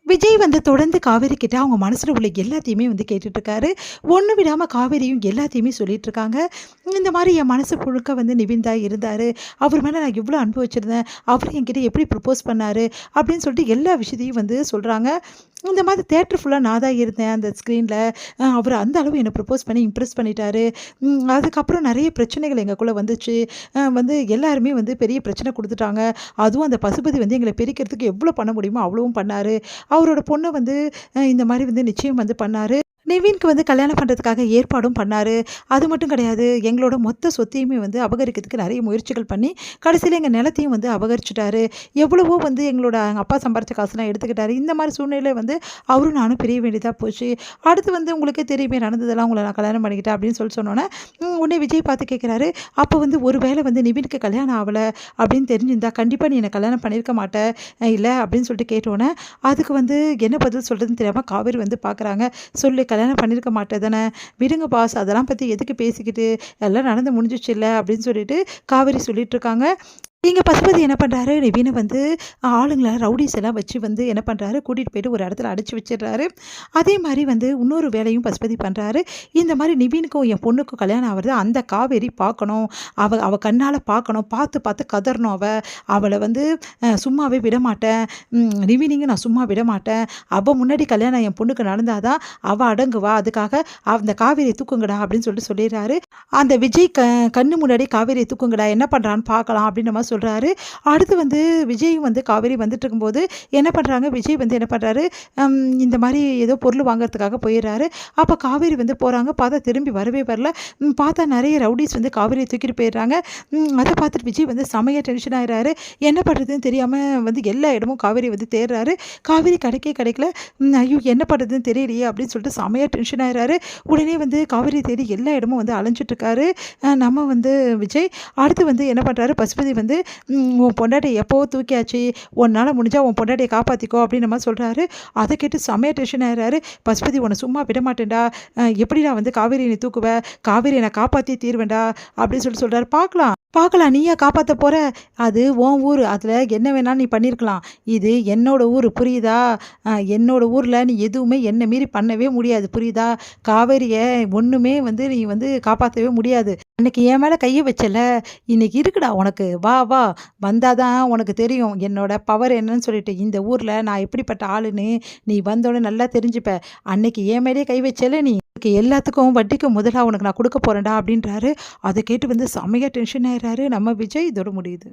விஜய் வந்து தொடர்ந்து காவேரி கிட்ட அவங்க மனசுல உள்ள எல்லாத்தையுமே வந்து கேட்டுட்டு இருக்காரு. ஒண்ணு விடாம காவேரியும் எல்லாத்தையுமே சொல்லிட்டு இருக்காங்க. இந்த மாரி என் மனசு முழுக்க வந்து நிவின் தான் இருந்தாரு. அவர் மேல நான் இவ்ளோ அன்பு வச்சிருந்தேன். அவரு என்கிட்ட எப்படி ப்ரப்போஸ் பண்ணாரு அப்படின்னு சொல்லிட்டு எல்லா விஷயத்தையும் வந்து சொல்றாங்க. இந்த மாதிரி தியேட்டர் ஃபுல்லா நான் தான் இருந்தேன் அந்த ஸ்க்ரீன்ல. அவரு அந்த அளவு என்ன ப்ரப்போஸ் பண்ணி இம்ப்ரெஸ் பண்ணிட்டாரு. அதுக்கப்புறம் நெறைய பிரச்சனைகள் எங்களுக்குள்ள வந்துச்சு. வந்து எல்லாருமே வந்து பெரிய பிரச்சனை குடுத்துட்டாங்க. அதுவும் அந்த பசுபதி வந்து எங்கள பிரிக்கிறதுக்கு எவ்ளோ பண்ண முடியுமோ அவ்வளவும் பண்ணாரு. அவரோட பொண்ண வந்து இந்த மாரி வந்து நிச்சயம் வந்து பண்ணாரு. நிவின்க்கு வந்து கல்யாணம் பண்ணுறதுக்காக ஏற்பாடும் பண்ணாரு. அது மட்டும் கிடையாது. எங்களோட மொத்த சொத்தையுமே வந்து அபகரிக்கிறதுக்கு நெறைய முயற்சிகள் பண்ணி, கடைசியில எங்க நிலத்தையும் வந்து அபகரிச்சுட்டாரு. எவ்வளவோ வந்து எங்களோட எங்க அப்பா சம்பாரிச்ச காசுலாம் எடுத்துக்கிட்டாரு. இந்த மாரி சூழ்நிலையில வந்து அவரும் நானும் பிரிய வேண்டியதா போச்சு. அடுத்து வந்து உங்களுக்கே தெரியுமே நடந்ததெல்லாம் உங்கள நான் கல்யாணம் பண்ணிக்கிட்டேன் அப்படின்னு சொன்னோனே, உடனே விஜய் பார்த்து கேட்குறாரு. அப்போ வந்து ஒரு வேளை வந்து நிவினுக்கு கல்யாணம் ஆவல அப்படின்னு தெரிஞ்சிருந்தா, கண்டிப்பா நீ என்ன கல்யாணம் பண்ணியிருக்க மாட்ட. இல்ல அப்படின்னு சொல்லிட்டு கேட்டோனே, அதுக்கு வந்து என்ன பதில் சொல்றதுன்னு தெரியாம காவேரி வந்து பார்க்குறாங்க. சொல்லு கல்யாணம் பண்ணியிருக்க மாட்டே தானே! விடுங்க பாஸ் அதெல்லாம் பத்தி எதுக்கு பேசிக்கிட்டு, எல்லாம் நடந்து முடிஞ்சிச்சுல்ல அப்படின்னு சொல்லிட்டு காவேரி சொல்லிட்டுருக்காங்க. இங்க பசுபதி என்ன பண்றாரு, நிவின வந்து ஆளுங்கள ரவுடீஸ் எல்லாம் வச்சு வந்து என்ன பண்றாரு, கூட்டிட்டு போயிட்டு ஒரு இடத்துல அடைச்சு வச்சுடுறாரு. அதே மாரி வந்து இன்னொரு வேலையும் பசுபதி பண்றாரு. இந்த மாரி நிவினுக்கும் என் பொண்ணுக்கும் கல்யாணம் ஆவுறது அந்த காவேரி பார்க்கணும். அவ அவ கண்ணால பார்க்கணும். பார்த்து பார்த்து கதறணும் அவ. அவள வந்து சும்மாவே விடமாட்டேன். நிவினையும் நான் சும்மா விடமாட்டேன். அவ முன்னாடி கல்யாணம் என் பொண்ணுக்கு நடந்தா தான் அவ அடங்குவா. அதுக்காக அந்த காவேரியை தூக்குங்கடா அப்படின்னு சொல்லிட்டு சொல்லிடுறாரு. அந்த விஜய் கண்ணு முன்னாடி காவேரியை தூக்குங்கடா என்ன பண்றான்னு பார்க்கலாம் அப்படின்ற மாரி சொல்றாரு. அடுத்து வந்து விஜயும் வந்து காவேரி வந்துட்டு இருக்கும்போது என்ன பண்றாங்க, விஜய் வந்து என்ன பண்றாரு, இந்த மாரி ஏதோ பொருள் வாங்குறதுக்காக போயிடுறாரு. அப்ப காவேரி வந்து போறாங்க. பார்த்தா திரும்பி வரவே வரல. பார்த்தா நெறைய ரவுடீஸ் வந்து காவேரியை தூக்கிட்டு போயிடுறாங்க. அத பார்த்துட்டு விஜய் வந்து செமையா டென்ஷன் ஆயிடுறாரு. என்ன பண்றதுன்னு தெரியாம வந்து எல்லா இடமும் காவேரி வந்து தேடுறாரு. காவேரி கிடைக்கல. ஐயோ! என்ன பண்றதுன்னு தெரியலையே அப்படின்னு சொல்லிட்டு செமையா டென்ஷன் ஆயிடுறாரு. உடனே வந்து காவேரி தேடி எல்லா இடமும் வந்து அலைஞ்சிட்டு இருக்காரு. நம்ம வந்து விஜய். அடுத்து வந்து என்ன பண்றாரு, பசுபதி வந்து உன் பொண்டாட்டிய எப்போவோ தூக்கியாச்சு. உன்னால முடிஞ்சா உன் பொண்டாட்டிய காப்பாத்திக்கோ அப்படின்ற மாரி சொல்றாரு. அத கேட்டு செமையா டென்ஷன் ஆயிடுறாரு. பசுபதி உன்ன சும்மா விடமாட்டேன்டா. எப்படிடா வந்து காவேரியை நீ தூக்குவ? காவேரியை நான் காப்பாத்தியே தீருவேன்டா அப்படின்னு சொல்லிட்டு சொல்றாரு. பார்க்கலாம் நீயா காப்பாத்த போற? அது உன் ஊரு. அதுல என்ன வேணாலும் நீ பண்ணியிருக்கலாம். இது என்னோட ஊரு புரியுதா? என்னோட ஊர்ல நீ எதுவுமே என்ன மீறி பண்ணவே முடியாது புரியுதா? காவேரிய ஒண்ணுமே வந்து நீ வந்து காப்பாத்தவே முடியாது. அன்னைக்கு என் மேல கைய வச்சல, இன்னைக்கு இருக்குடா உனக்கு. வா வா வந்தாதான் உனக்கு தெரியும் என்னோட பவர் என்னன்னு சொல்லிட்டு. இந்த ஊர்ல நான் எப்படிப்பட்ட ஆளுன்னு நீ வந்தோடனே நல்லா தெரிஞ்சுப்ப. அன்னைக்கு என் மேலேயே கை வச்சல நீ. எல்லாத்துக்கும் வட்டிக்கு முதலா உனக்கு நான் குடுக்க போறேன்டா அப்படின்றாரு. அத கேட்டு வந்து செமையா டென்ஷன் ஆயிடுறாரு நம்ம விஜய். இதோட முடியுது.